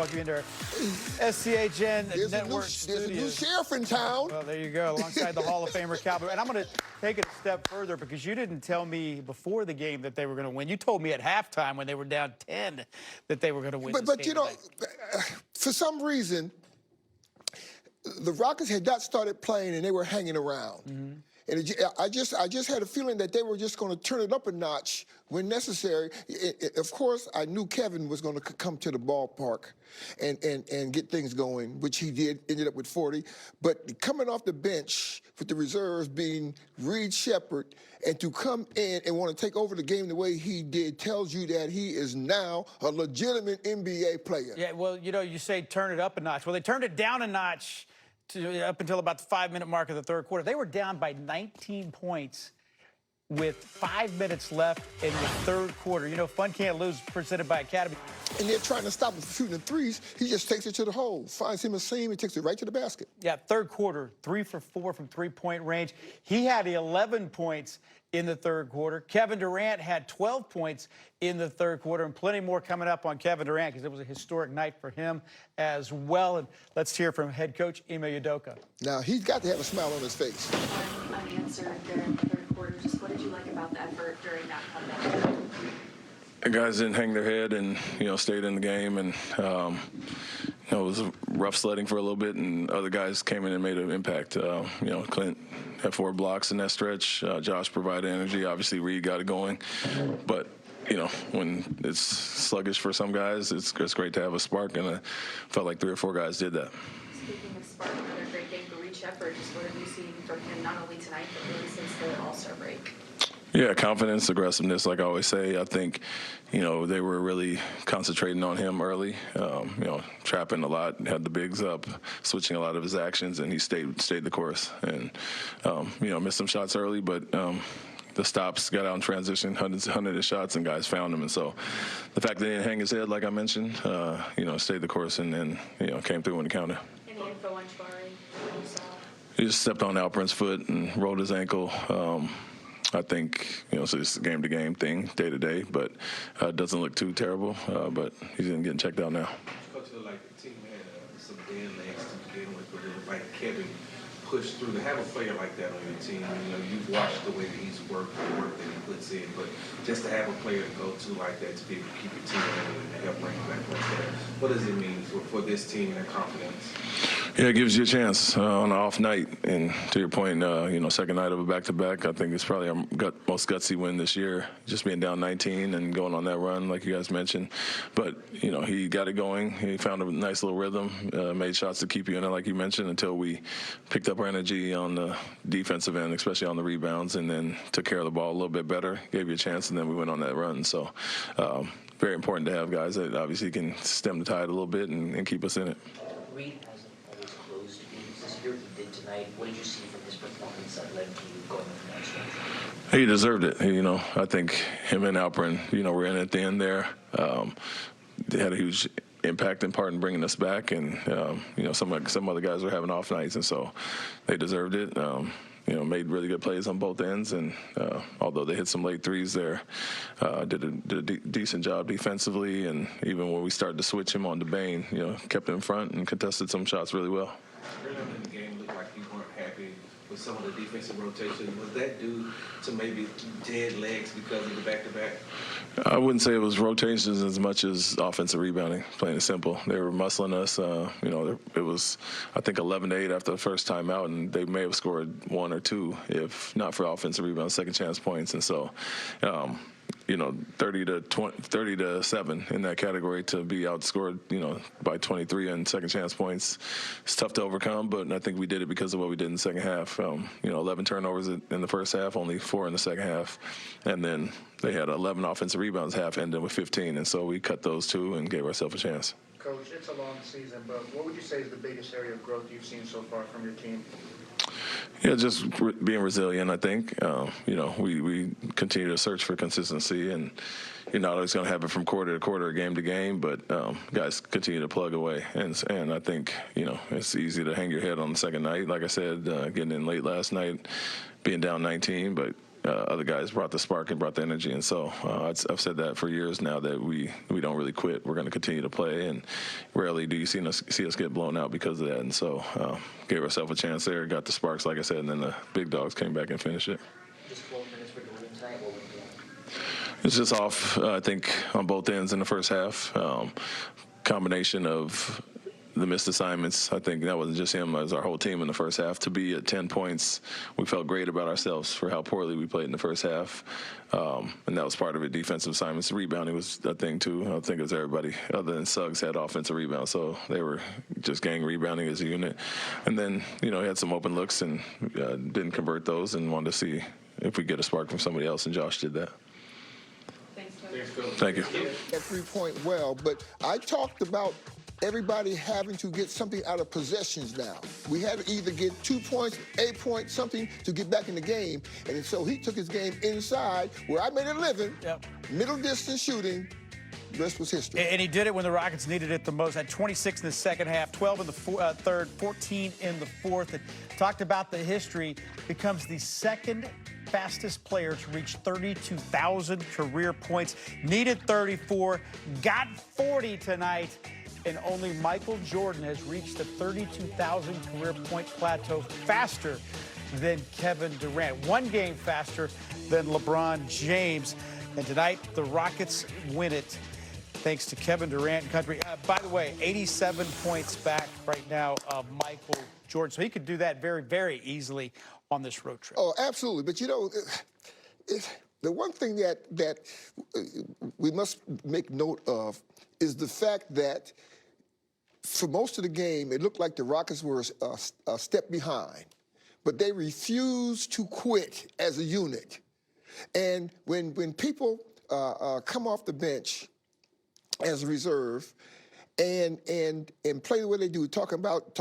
welcome you into our SCHN Network There's a new studios. sheriff in town. Well, there you go, alongside the Hall of Famer Cowboy. And I'm going to take it a step further because you didn't tell me before the game that they were going to win. You told me at halftime when they were down 10 that they were going to win. But you know, for some reason, the Rockets had not started playing and they were hanging around. Mm-hmm. And I just had a feeling that they were just going to turn it up a notch when necessary. Of course, I knew Kevin was going to come to the ballpark and get things going, which he did, ended up with 40. But coming off the bench with the reserves being Reed Shepherd, and to come in and want to take over the game the way he did tells you that he is now a legitimate NBA player. Yeah, well, you know, you say turn it up a notch. Well, they turned it down a notch up until about the 5-minute mark of the third quarter. They were down by 19 points with 5 minutes left in the third quarter. You know, fun can't lose, presented by Academy. And they're trying to stop him from shooting the threes. He just takes it to the hole, finds him a seam, and takes it right to the basket. Yeah, third quarter, 3 for 4 from three-point range. He had 11 points in the third quarter. Kevin Durant had 12 points in the third quarter, and plenty more coming up on Kevin Durant because it was a historic night for him as well. And let's hear from head coach Ime Udoka. Now, he's got to have a smile on his face. Unanswered there in the third quarter. Just what did you like about the effort during that comeback? The guys didn't hang their head and, you know, stayed in the game. And, you know, it was rough sledding for a little bit, and other guys came in and made an impact. You know, Clint had 4 blocks in that stretch. Josh provided energy. Obviously, Reed got it going. But, you know, when it's sluggish for some guys, it's great to have a spark, and I felt like 3 or 4 guys did that. Speaking of spark, another great game for Reed Shepherd. Just what have you seen from him not only tonight, but really since the All-Star break? Yeah, confidence, aggressiveness, like I always say. I think, you know, they were really concentrating on him early, you know, trapping a lot, had the bigs up, switching a lot of his actions, and he stayed the course. And, you know, missed some shots early, but the stops got out in transition, hundreds of shots, and guys found him. And so the fact that he didn't hang his head, like I mentioned, you know, stayed the course and then, you know, came through when it counted. Any info on Jabari, what you saw? He just stepped on Alperen's foot and rolled his ankle. I think, you know, so it's a game-to-game thing, day-to-day, but it doesn't look too terrible, but he's getting checked out now. Coach, like the team had some dead legs to begin with, but like Kevin pushed through. To have a player like that on your team, you know, you've watched the way that he's worked, the work that he puts in, but just to have a player to go to like that, to be able to keep your team in and help bring it back like that, what does it mean for this team and their confidence? Yeah, it gives you a chance on an off night. And to your point, you know, second night of a back-to-back, I think it's probably our most gutsy win this year, just being down 19 and going on that run, like you guys mentioned. But, you know, he got it going. He found a nice little rhythm, made shots to keep you in it, like you mentioned, until we picked up our energy on the defensive end, especially on the rebounds, and then took care of the ball a little bit better, gave you a chance, and then we went on that run. So very important to have guys that obviously can stem the tide a little bit and keep us in it. Reed hasn't always closed games this year. He did tonight. What did you see from his performance that led to you going into that stretch? He deserved it. You know, I think him and Alperen, you know, were in at the end there. They had a huge impact and part in bringing us back, and you know, some other guys were having off nights, and so they deserved it. You know, made really good plays on both ends, and although they hit some late threes there, did a decent job defensively, and even when we started to switch him on to Bain, you know, kept him in front and contested some shots really well. Earlier in the game, it looked like you weren't happy with some of the defensive rotation. Was that due to maybe dead legs because of the back-to-back? I wouldn't say it was rotations as much as offensive rebounding, plain and simple. They were muscling us. You know, it was, I think, 11-8 after the first time out, and they may have scored 1 or 2 if not for offensive rebounds, second chance points. And so, you know, 30 to 7 in that category to be outscored, you know, by 23 and second chance points. It's tough to overcome, but I think we did it because of what we did in the second half. You know, 11 turnovers in the first half, only 4 in the second half. And then they had 11 offensive rebounds, half ended with 15. And so we cut those 2 and gave ourselves a chance. Coach, it's a long season, but what would you say is the biggest area of growth you've seen so far from your team? Yeah, just being resilient, I think. You know, we continue to search for consistency, and you're not always going to have it from quarter to quarter, game to game, but guys continue to plug away. And I think, you know, it's easy to hang your head on the second night. Like I said, getting in late last night, being down 19, but other guys brought the spark and brought the energy. And so I've said that for years now, that we don't really quit. We're going to continue to play, and rarely do you see us get blown out because of that. And so gave ourselves a chance there, got the sparks, like I said, and then the big dogs came back and finished it. Just 12 minutes for Durant tonight. What went wrong? It's just off, I think, on both ends in the first half. Combination of the missed assignments. I think that wasn't just him, it was our whole team in the first half. To be at 10 points, we felt great about ourselves for how poorly we played in the first half. And that was part of it, defensive assignments. Rebounding was a thing, too. I think it was everybody other than Suggs had offensive rebounds, so they were just gang rebounding as a unit. And then, he had some open looks and didn't convert those, and wanted to see if we get a spark from somebody else, and Josh did that. Thanks, Thank you. That 3-point well, but I talked about everybody having to get something out of possessions now. We had to either get 2 points, a point, something to get back in the game. And so he took his game inside, where I made a living, middle distance shooting. The rest was history. And he did it when the Rockets needed it the most. Had 26 in the second half, 12 in the third, 14 in the fourth. And talked about the history. Becomes the second fastest player to reach 32,000 career points. Needed 34, got 40 tonight. And only Michael Jordan has reached the 32,000 career point plateau faster than Kevin Durant. One game faster than LeBron James. And tonight, the Rockets win it thanks to Kevin Durant and company. By the way, 87 points back right now of Michael Jordan. So he could do that very, very easily on this road trip. Oh, absolutely. But, the one thing that we must make note of is the fact that for most of the game, it looked like the Rockets were a step behind, but they refused to quit as a unit. And when people come off the bench as a reserve and play the way they do, talking about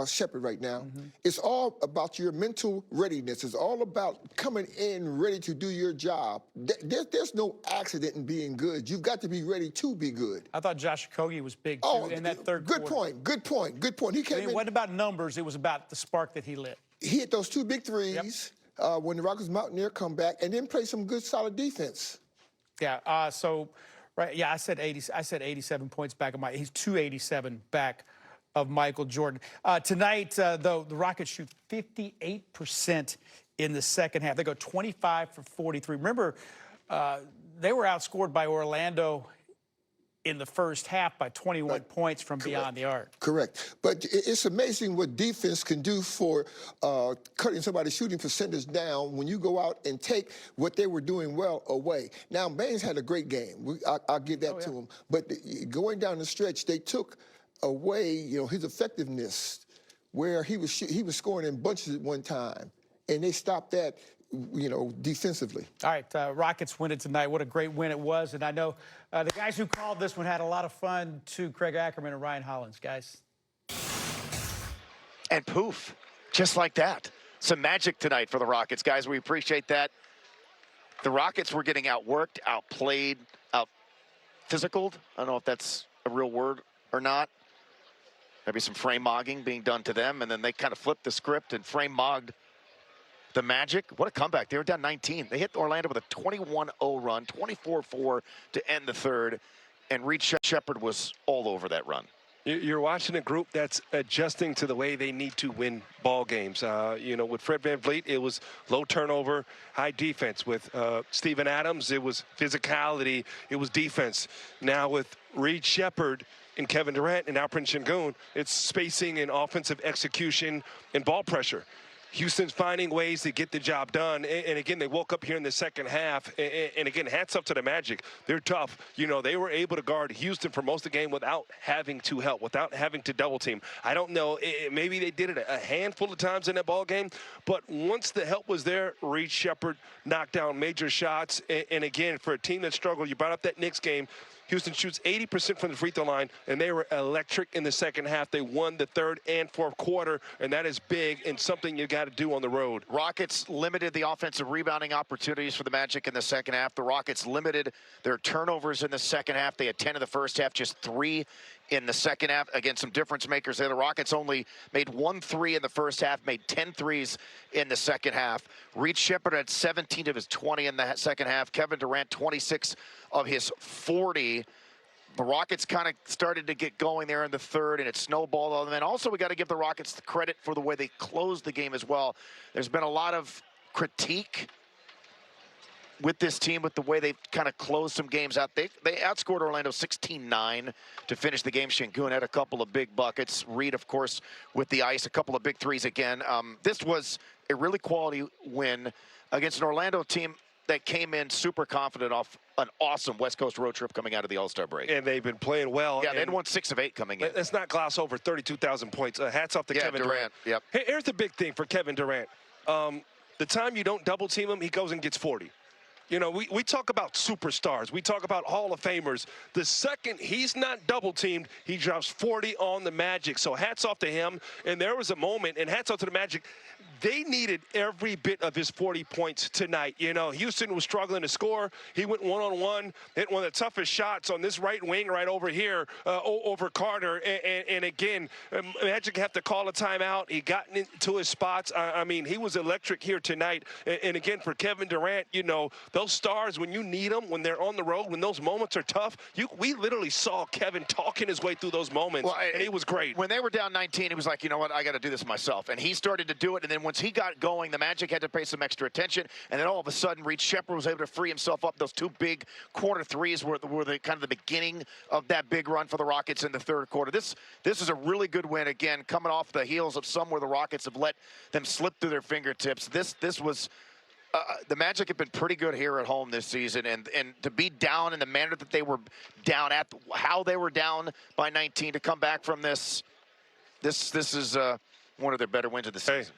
Shepard right now, it's all about your mental readiness. It's all about coming in ready to do your job. There's no accident in being good. You've got to be ready to be good. I thought Josh Okogie was big, too, in that third good quarter. Good point. He came in. It wasn't about numbers. It was about the spark that he lit. He hit those 2 big threes when the Rockets Mountaineer come back, and then play some good, solid defense. Yeah, right, yeah, I said 87 points back of Mike. He's 287 back of Michael Jordan. Tonight, though, the Rockets shoot 58% in the second half. They go 25 for 43. Remember, they were outscored by Orlando in the first half by 21 points from beyond the arc. Correct. But it's amazing what defense can do for cutting somebody's shooting percentage down when you go out and take what they were doing well away. Now, Baines had a great game. I'll give that to him. But going down the stretch, they took away, his effectiveness, where he was scoring in bunches at one time, and they stopped that, defensively. All right, Rockets win it tonight. What a great win it was. And I know the guys who called this one had a lot of fun, too. Craig Ackerman and Ryan Hollins, guys. And poof, just like that. Some magic tonight for the Rockets, guys. We appreciate that. The Rockets were getting outworked, outplayed, out-physicaled. I don't know if that's a real word or not. Maybe some frame-mogging being done to them, and then they kind of flipped the script and frame-mogged the Magic. What a comeback. They were down 19. They hit Orlando with a 21-0 run, 24-4 to end the third, and Reed Shepard was all over that run. You're watching a group that's adjusting to the way they need to win ball games. With Fred VanVleet, it was low turnover, high defense. With Steven Adams, it was physicality, it was defense. Now with Reed Shepard and Kevin Durant and Alperen Sengun, it's spacing and offensive execution and ball pressure. Houston's finding ways to get the job done. And again, they woke up here in the second half. And again, hats up to the Magic. They're tough. They were able to guard Houston for most of the game without having to help, without having to double team. I don't know. Maybe they did it a handful of times in that ball game. But once the help was there, Reed Shepard knocked down major shots. And again, for a team that struggled, you brought up that Knicks game. Houston shoots 80% from the free throw line, and they were electric in the second half. They won the third and fourth quarter, and that is big and something you got to do on the road. Rockets limited the offensive rebounding opportunities for the Magic in the second half. The Rockets limited their turnovers in the second half. They had 10 in the first half, just 3 in the second half. Again, some difference makers there. The Rockets only made 1 3 in the first half, made 10 threes in the second half. Reed Sheppard had 17 of his 20 in the second half. Kevin Durant, 26 of his 40. The Rockets kind of started to get going there in the third, and it snowballed on them. And also, we got to give the Rockets the credit for the way they closed the game as well. There's been a lot of critique with this team, with the way they've kind of closed some games out. They outscored Orlando 16-9 to finish the game. Şengün had a couple of big buckets. Reed, of course, with the ice, a couple of big threes again. This was a really quality win against an Orlando team that came in super confident off an awesome West Coast road trip coming out of the All-Star break. And they've been playing well. Yeah, they'd won 6 of 8 coming in. Let's not gloss over 32,000 points. Hats off to Kevin Durant. Yep. Here's the big thing for Kevin Durant. The time you don't double team him, he goes and gets 40. You know, we talk about superstars. We talk about Hall of Famers. The second he's not double teamed, he drops 40 on the Magic. So hats off to him. And there was a moment, and hats off to the Magic. They needed every bit of his 40 points tonight. You know, Houston was struggling to score. He went one-on-one, hit one of the toughest shots on this right wing right over here over Carter. And again, Magic have to call a timeout. He got into his spots. I mean, he was electric here tonight. And again, for Kevin Durant, you know, those stars, when you need them, when they're on the road, when those moments are tough, we literally saw Kevin talking his way through those moments, and he was great. When they were down 19, he was like, you know what, I got to do this myself. And he started to do it, and then once he got going, the Magic had to pay some extra attention, and then all of a sudden, Reed Sheppard was able to free himself up. Those 2 big corner threes were the kind of the beginning of that big run for the Rockets in the third quarter. This is a really good win, again, coming off the heels of some where the Rockets have let them slip through their fingertips. This was... the Magic have been pretty good here at home this season, and to be down in the manner that they were down at, how they were down by 19, to come back from this is one of their better wins of the season.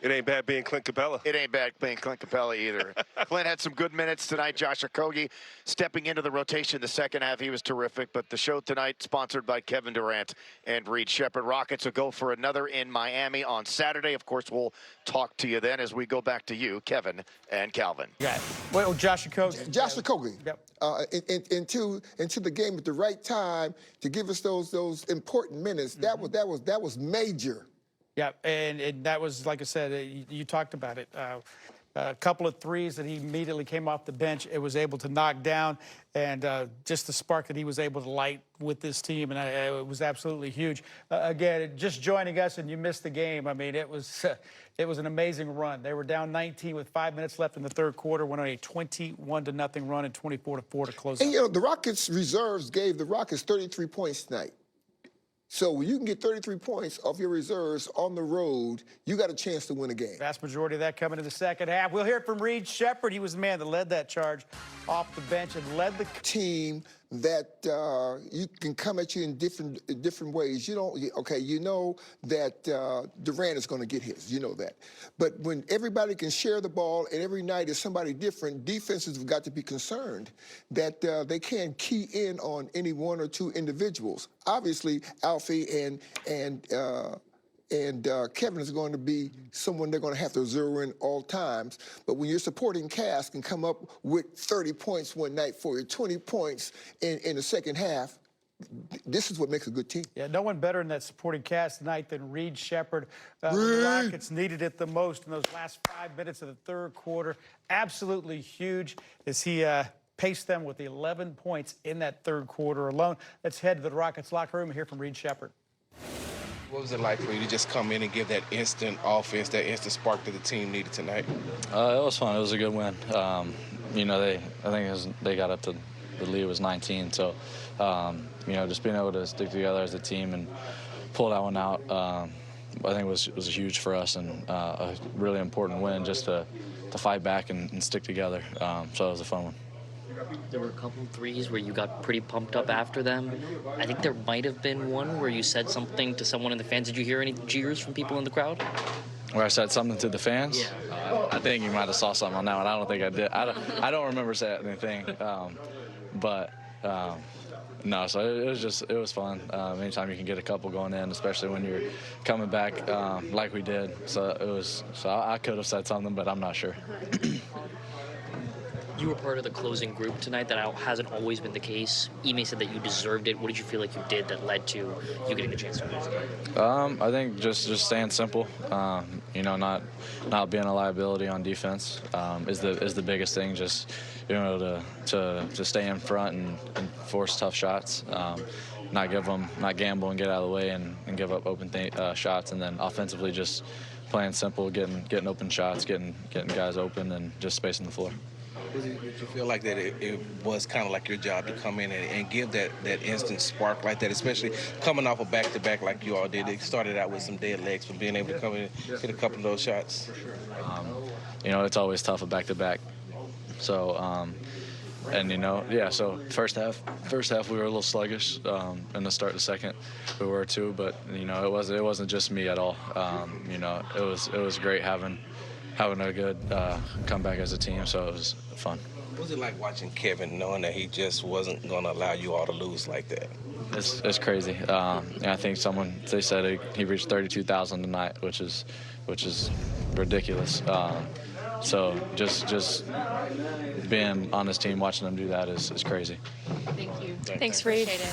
It ain't bad being Clint Capella. It ain't bad being Clint Capella either. Clint had some good minutes tonight. Josh Okogie stepping into the rotation in the second half. He was terrific. But the show tonight sponsored by Kevin Durant and Reed Sheppard. Rockets will go for another in Miami on Saturday. Of course, we'll talk to you then as we go back to you, Kevin and Calvin. Yeah. Well, Josh Okogie. Josh Okogie. Yep. Into the game at the right time to give us those important minutes. Mm-hmm. That was major. Yeah, and that was, like I said, you talked about it. A couple of threes that he immediately came off the bench and was able to knock down, and just the spark that he was able to light with this team, and it was absolutely huge. Again, just joining us and you missed the game, I mean, it was an amazing run. They were down 19 with 5 minutes left in the third quarter, went on a 21-0 run and 24-4 to close. And, you know, the Rockets reserves gave the Rockets 33 points tonight. So when you can get 33 points off your reserves on the road, you got a chance to win a game. Vast majority of that coming in the second half. We'll hear it from Reed Sheppard. He was the man that led that charge off the bench and led the team that you can come at you in different ways. You know that Durant is going to get his. You know that. But when everybody can share the ball and every night is somebody different, defenses have got to be concerned that they can't key in on any 1 or 2 individuals. Obviously, Alfie and Kevin is going to be someone they're going to have to zero in all times. But when your supporting cast can come up with 30 points one night for you, 20 points in the second half, this is what makes a good team. Yeah, no one better in that supporting cast tonight than Reed Sheppard. The Rockets needed it the most in those last 5 minutes of the third quarter. Absolutely huge as he paced them with 11 points in that third quarter alone. Let's head to the Rockets locker room and hear from Reed Sheppard. What was it like for you to just come in and give that instant offense, that instant spark that the team needed tonight? It was fun. It was a good win. You know, they got up to the lead was 19. So, you know, just being able to stick together as a team and pull that one out, I think was huge for us and a really important win just to fight back and stick together. So it was a fun one. There were a couple threes where you got pretty pumped up after them. I think there might have been one where you said something to someone in the fans. Did you hear any jeers from people in the crowd? Where I said something to the fans? Yeah. I think you might have saw something on that one. I don't think I did. I don't remember saying anything. No, so it was fun. Anytime you can get a couple going in, especially when you're coming back like we did. So I could have said something, but I'm not sure. You were part of the closing group tonight. That hasn't always been the case. Ime said that you deserved it. What did you feel like you did that led to you getting the chance to lose it? I think just staying simple. Not being a liability on defense is the biggest thing. Just to stay in front and force tough shots. Not gamble and get out of the way and give up open shots. And then offensively, just playing simple, getting open shots, getting guys open, and just spacing the floor. Did you feel like that it was kind of like your job to come in and give that instant spark like that, especially coming off a back-to-back like you all did? It started out with some dead legs, but being able to come in and hit a couple of those shots. It's always tough a back-to-back. So, so first half we were a little sluggish. In the start of the second, we were too. But it wasn't just me at all. It was great having a good comeback as a team. So it was fun. What was it like watching Kevin, knowing that he just wasn't going to allow you all to lose like that? It's crazy. I think they said he reached 32,000 tonight, which is ridiculous. So just being on this team, watching them do that is crazy. Thank you. Thanks, Reed. Appreciate it.